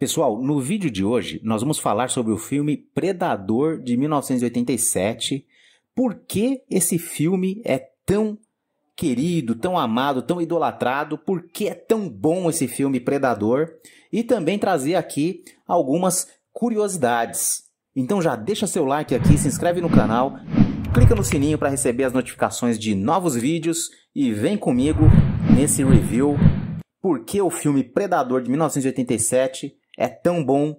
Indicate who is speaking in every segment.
Speaker 1: Pessoal, no vídeo de hoje nós vamos falar sobre o filme Predador de 1987. Por que esse filme é tão querido, tão amado, tão idolatrado? Por que é tão bom esse filme Predador? E também trazer aqui algumas curiosidades. Então já deixa seu like aqui, se inscreve no canal, clica no sininho para receber as notificações de novos vídeos e vem comigo nesse review. Por que o filme Predador de 1987 é tão bom?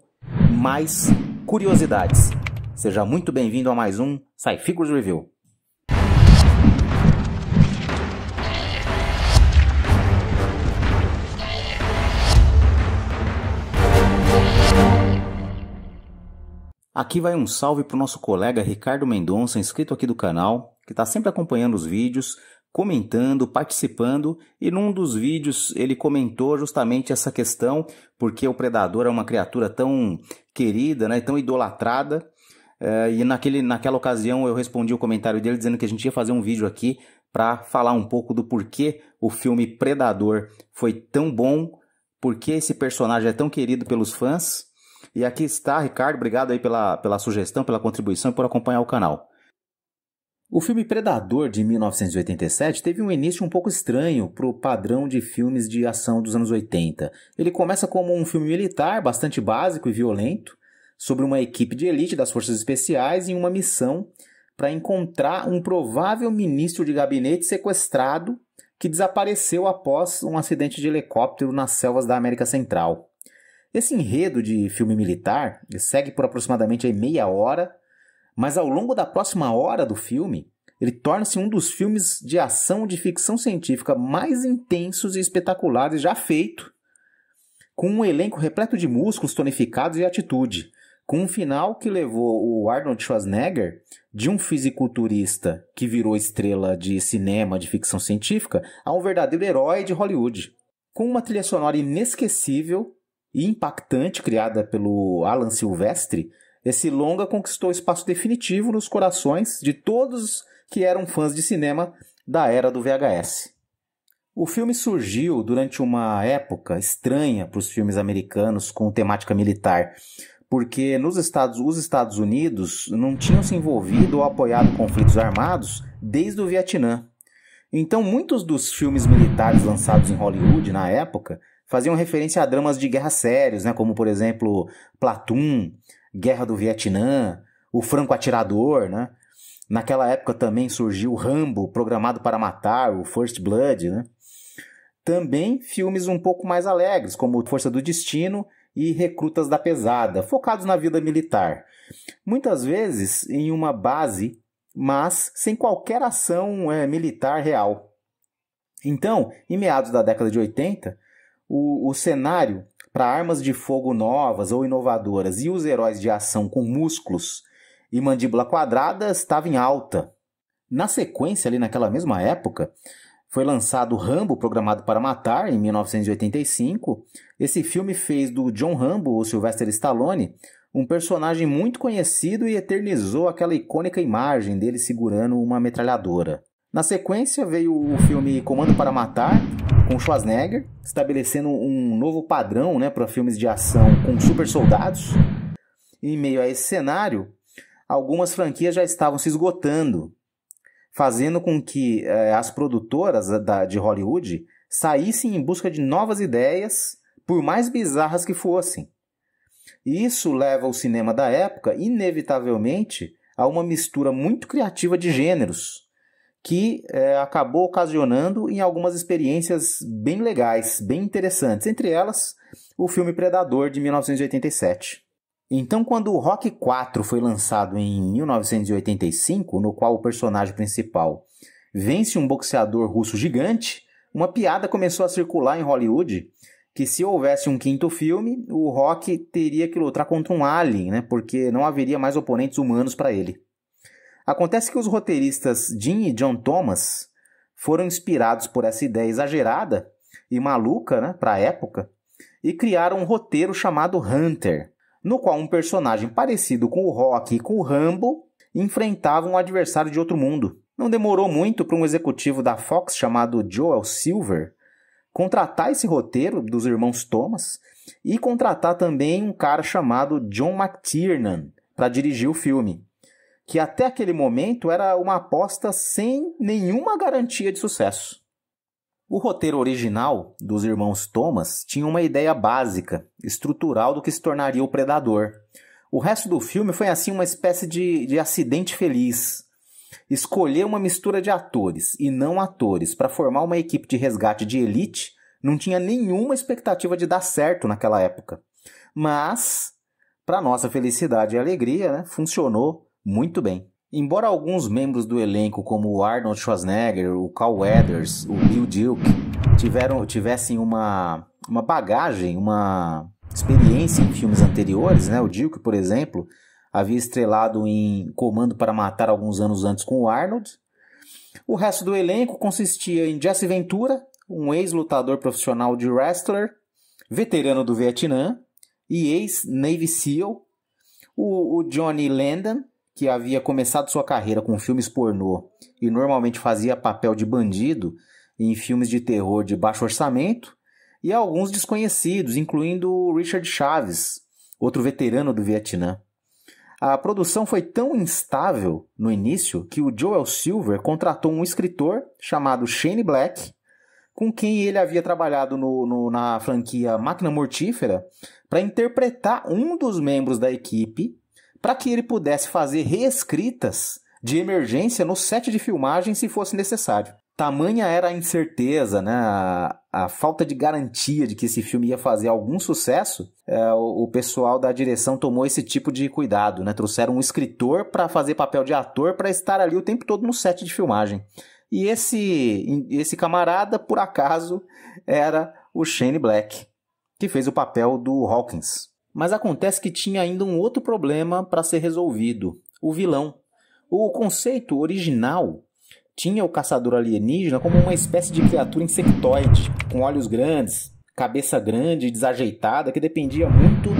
Speaker 1: Mais curiosidades. Seja muito bem-vindo a mais um Sci-Figures Review. Aqui vai um salve para o nosso colega Ricardo Mendonça, inscrito aqui do canal, que está sempre acompanhando os vídeos, comentando, participando, e num dos vídeos ele comentou justamente essa questão, porque o Predador é uma criatura tão querida, né, tão idolatrada, e naquela ocasião eu respondi o comentário dele dizendo que a gente ia fazer um vídeo aqui para falar um pouco do porquê o filme Predador foi tão bom, porquê esse personagem é tão querido pelos fãs. E aqui está, Ricardo, obrigado aí pela sugestão, pela contribuição e por acompanhar o canal. O filme Predador de 1987 teve um início um pouco estranho para o padrão de filmes de ação dos anos 80. Ele começa como um filme militar, bastante básico e violento, sobre uma equipe de elite das forças especiais em uma missão para encontrar um provável ministro de gabinete sequestrado que desapareceu após um acidente de helicóptero nas selvas da América Central. Esse enredo de filme militar segue por aproximadamente meia hora, mas ao longo da próxima hora do filme, ele torna-se um dos filmes de ação de ficção científica mais intensos e espetaculares já feito, com um elenco repleto de músculos tonificados e atitude, com um final que levou o Arnold Schwarzenegger, de um fisiculturista que virou estrela de cinema de ficção científica, a um verdadeiro herói de Hollywood, com uma trilha sonora inesquecível e impactante, criada pelo Alan Silvestri. Esse longa conquistou espaço definitivo nos corações de todos que eram fãs de cinema da era do VHS. O filme surgiu durante uma época estranha para os filmes americanos com temática militar, porque os Estados Unidos não tinham se envolvido ou apoiado conflitos armados desde o Vietnã. Então muitos dos filmes militares lançados em Hollywood na época faziam referência a dramas de guerra sérios, né, como, por exemplo, Platoon, Guerra do Vietnã, O Franco Atirador. Né? Naquela época também surgiu Rambo, Programado para Matar, o First Blood. Né? Também filmes um pouco mais alegres, como Força do Destino e Recrutas da Pesada, focados na vida militar. Muitas vezes em uma base, mas sem qualquer ação militar real. Então, em meados da década de 80, o cenário para armas de fogo novas ou inovadoras e os heróis de ação com músculos e mandíbula quadrada estava em alta. Na sequência, ali naquela mesma época, foi lançado Rambo, Programado para Matar, em 1985. Esse filme fez do John Rambo, o Sylvester Stallone, um personagem muito conhecido e eternizou aquela icônica imagem dele segurando uma metralhadora. Na sequência veio o filme Comando para Matar, com Schwarzenegger, estabelecendo um novo padrão, né, para filmes de ação com super soldados. Em meio a esse cenário, algumas franquias já estavam se esgotando, fazendo com que as produtoras de Hollywood saíssem em busca de novas ideias, por mais bizarras que fossem. E isso leva o cinema da época, inevitavelmente, a uma mistura muito criativa de gêneros, que acabou ocasionando em algumas experiências bem legais, bem interessantes, entre elas o filme Predador de 1987. Então, quando o Rocky IV foi lançado em 1985, no qual o personagem principal vence um boxeador russo gigante, uma piada começou a circular em Hollywood que se houvesse um quinto filme, o Rocky teria que lutar contra um alien, né, porque não haveria mais oponentes humanos para ele. Acontece que os roteiristas Jim e John Thomas foram inspirados por essa ideia exagerada e maluca, né, para a época, e criaram um roteiro chamado Hunter, no qual um personagem parecido com o Rocky e com o Rambo enfrentava um adversário de outro mundo. Não demorou muito para um executivo da Fox chamado Joel Silver contratar esse roteiro dos irmãos Thomas e contratar também um cara chamado John McTiernan para dirigir o filme, que até aquele momento era uma aposta sem nenhuma garantia de sucesso. O roteiro original dos irmãos Thomas tinha uma ideia básica, estrutural do que se tornaria o Predador. O resto do filme foi assim uma espécie de acidente feliz. Escolher uma mistura de atores e não atores para formar uma equipe de resgate de elite não tinha nenhuma expectativa de dar certo naquela época. Mas, para nossa felicidade e alegria, né, funcionou muito bem. Embora alguns membros do elenco, como o Arnold Schwarzenegger, o Carl Weathers, o Bill Duke, tivessem uma bagagem, uma experiência em filmes anteriores, né? O Duke, por exemplo, havia estrelado em Comando para Matar alguns anos antes com o Arnold. O resto do elenco consistia em Jesse Ventura, um ex-lutador profissional de wrestler, veterano do Vietnã e ex-Navy SEAL, o Johnny Landon, que havia começado sua carreira com filmes pornô e normalmente fazia papel de bandido em filmes de terror de baixo orçamento, e alguns desconhecidos, incluindo o Richard Chaves, outro veterano do Vietnã. A produção foi tão instável no início que o Joel Silver contratou um escritor chamado Shane Black, com quem ele havia trabalhado na franquia Máquina Mortífera, para interpretar um dos membros da equipe, para que ele pudesse fazer reescritas de emergência no set de filmagem se fosse necessário. Tamanha era a incerteza, né? A falta de garantia de que esse filme ia fazer algum sucesso, o pessoal da direção tomou esse tipo de cuidado, né? Trouxeram um escritor para fazer papel de ator para estar ali o tempo todo no set de filmagem. E esse camarada, por acaso, era o Shane Black, que fez o papel do Hawkins. Mas acontece que tinha ainda um outro problema para ser resolvido: o vilão. O conceito original tinha o caçador alienígena como uma espécie de criatura insectoide, com olhos grandes, cabeça grande e desajeitada, que dependia muito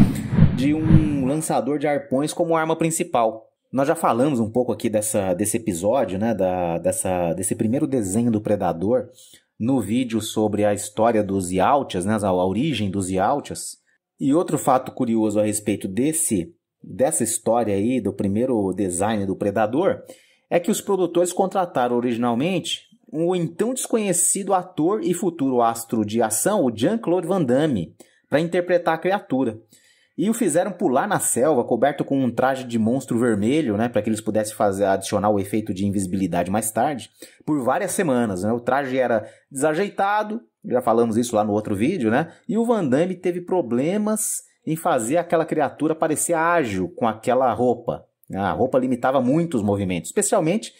Speaker 1: de um lançador de arpões como arma principal. Nós já falamos um pouco aqui desse episódio, né, desse primeiro desenho do Predador, no vídeo sobre a história dos Yautjas, né, a origem dos Yautjas. E outro fato curioso a respeito dessa história aí, do primeiro design do Predador, é que os produtores contrataram originalmente o então desconhecido ator e futuro astro de ação, o Jean-Claude Van Damme, para interpretar a criatura. E o fizeram pular na selva, coberto com um traje de monstro vermelho, né, para que eles pudessem adicionar o efeito de invisibilidade mais tarde, por várias semanas, né? O traje era desajeitado, já falamos isso lá no outro vídeo, né? E o Van Damme teve problemas em fazer aquela criatura parecer ágil com aquela roupa. A roupa limitava muito os movimentos, especialmente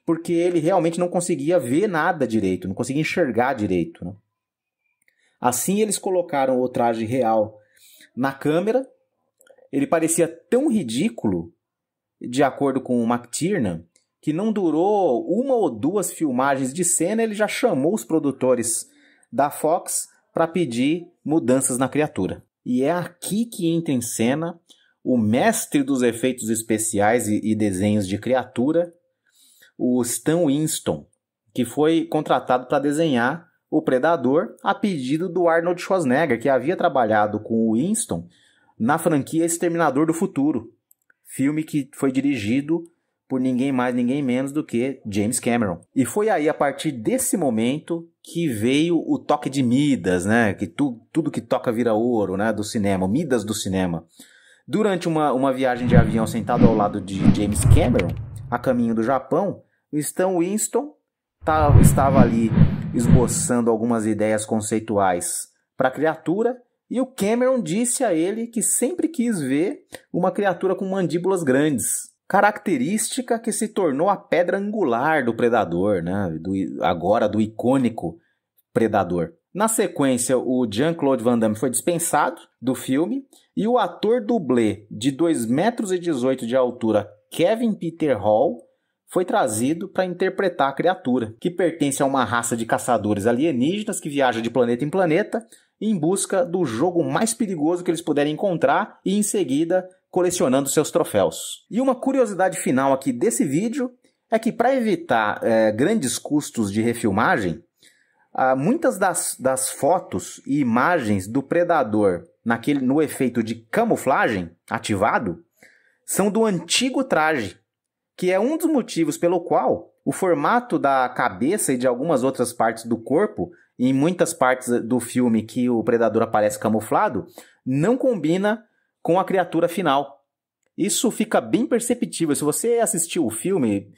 Speaker 1: porque ele realmente não conseguia ver nada direito, não conseguia enxergar direito, né? Assim eles colocaram o traje real na câmera. Ele parecia tão ridículo, de acordo com o McTiernan, que não durou uma ou duas filmagens de cena, ele já chamou os produtores da Fox para pedir mudanças na criatura. E é aqui que entra em cena o mestre dos efeitos especiais e desenhos de criatura, o Stan Winston, que foi contratado para desenhar o Predador a pedido do Arnold Schwarzenegger, que havia trabalhado com o Winston na franquia Exterminador do Futuro, filme que foi dirigido por ninguém mais, ninguém menos do que James Cameron. E foi aí, a partir desse momento, que veio o toque de Midas, né? Que tudo que toca vira ouro, né? Do cinema, o Midas do cinema. Durante uma viagem de avião sentado ao lado de James Cameron, a caminho do Japão, o Stan Winston estava ali esboçando algumas ideias conceituais para a criatura, e o Cameron disse a ele que sempre quis ver uma criatura com mandíbulas grandes, característica que se tornou a pedra angular do Predador, né? Agora do icônico Predador. Na sequência, o Jean-Claude Van Damme foi dispensado do filme e o ator dublê de 2,18 metros de altura, Kevin Peter Hall, foi trazido para interpretar a criatura, que pertence a uma raça de caçadores alienígenas que viaja de planeta em planeta em busca do jogo mais perigoso que eles puderem encontrar e, em seguida, colecionando seus troféus. E uma curiosidade final aqui desse vídeo é que, para evitar grandes custos de refilmagem, muitas das fotos e imagens do predador no efeito de camuflagem ativado são do antigo traje, que é um dos motivos pelo qual o formato da cabeça e de algumas outras partes do corpo, em muitas partes do filme que o predador aparece camuflado, não combina com a criatura final. Isso fica bem perceptível. Se você assistiu o filme,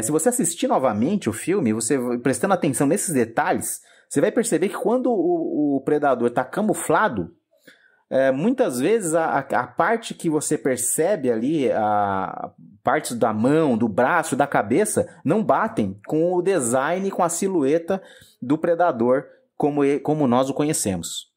Speaker 1: se você assistir novamente o filme, você prestando atenção nesses detalhes, você vai perceber que quando o predador está camuflado, muitas vezes a parte que você percebe ali, a parte da mão, do braço, da cabeça, não batem com o design, com a silhueta do predador como nós o conhecemos.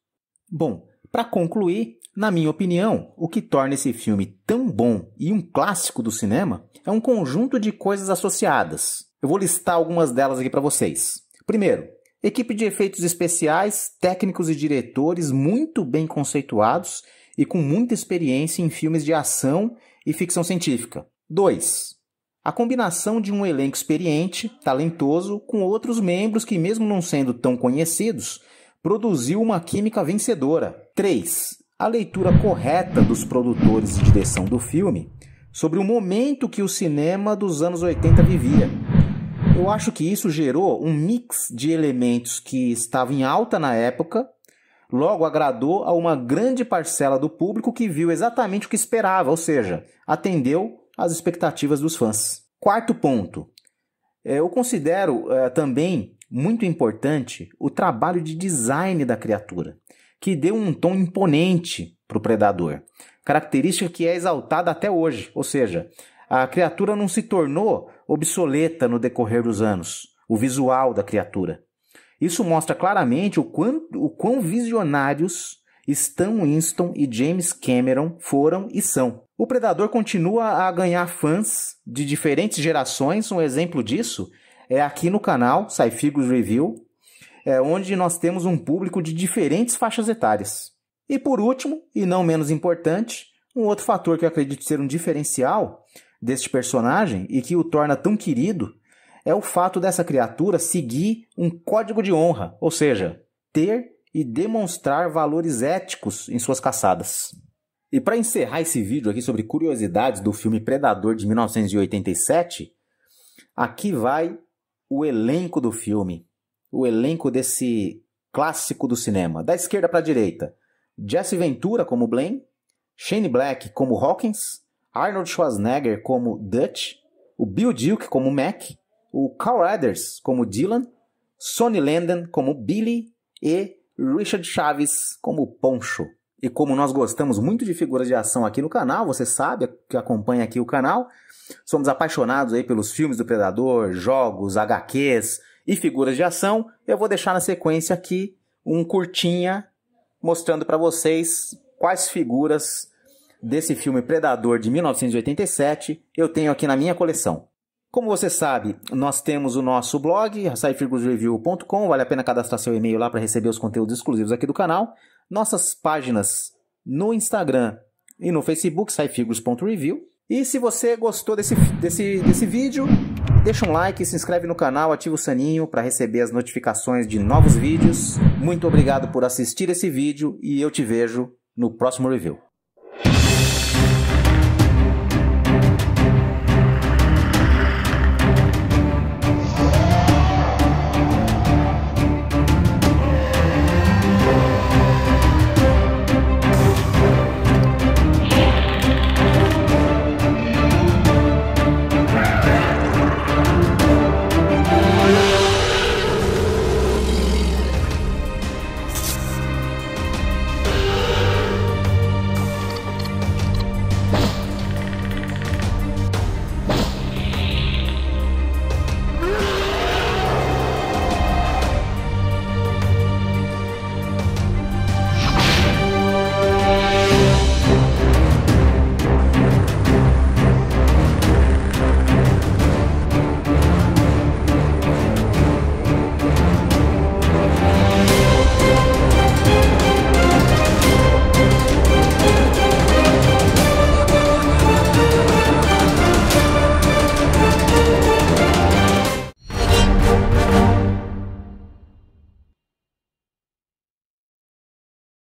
Speaker 1: Bom, para concluir, na minha opinião, o que torna esse filme tão bom e um clássico do cinema é um conjunto de coisas associadas. Eu vou listar algumas delas aqui para vocês. Primeiro, equipe de efeitos especiais, técnicos e diretores muito bem conceituados e com muita experiência em filmes de ação e ficção científica. 2. A combinação de um elenco experiente, talentoso, com outros membros que, mesmo não sendo tão conhecidos, produziu uma química vencedora. 3. A leitura correta dos produtores de direção do filme sobre o momento que o cinema dos anos 80 vivia. Eu acho que isso gerou um mix de elementos que estavam em alta na época, logo agradou a uma grande parcela do público que viu exatamente o que esperava, ou seja, atendeu às expectativas dos fãs. 4º ponto. Eu considero também muito importante o trabalho de design da criatura, que deu um tom imponente para o predador, característica que é exaltada até hoje, ou seja, a criatura não se tornou obsoleta no decorrer dos anos, o visual da criatura. Isso mostra claramente o quão visionários Stan Winston e James Cameron foram e são. O Predador continua a ganhar fãs de diferentes gerações. Um exemplo disso é aqui no canal Sci-Figures Review, onde nós temos um público de diferentes faixas etárias. E por último, e não menos importante, um outro fator que eu acredito ser um diferencial deste personagem e que o torna tão querido é o fato dessa criatura seguir um código de honra, ou seja, ter e demonstrar valores éticos em suas caçadas. E para encerrar esse vídeo aqui sobre curiosidades do filme Predador de 1987, aqui vai o elenco do filme, o elenco desse clássico do cinema. Da esquerda para a direita, Jesse Ventura como Blaine, Shane Black como Hawkins, Arnold Schwarzenegger como Dutch, o Bill Duke como Mac, o Carl Weathers como Dylan, Sonny Landon como Billy e Richard Chaves como Poncho. E como nós gostamos muito de figuras de ação aqui no canal, você sabe que acompanha aqui o canal, somos apaixonados aí pelos filmes do Predador, jogos, HQs e figuras de ação, eu vou deixar na sequência aqui um curtinha mostrando para vocês quais figuras desse filme Predador de 1987 eu tenho aqui na minha coleção. Como você sabe, nós temos o nosso blog, sci-figuresreview.com, vale a pena cadastrar seu e-mail lá para receber os conteúdos exclusivos aqui do canal. Nossas páginas no Instagram e no Facebook, sci-figures.review. E se você gostou desse vídeo, deixa um like, se inscreve no canal, ativa o sininho para receber as notificações de novos vídeos. Muito obrigado por assistir esse vídeo e eu te vejo no próximo review.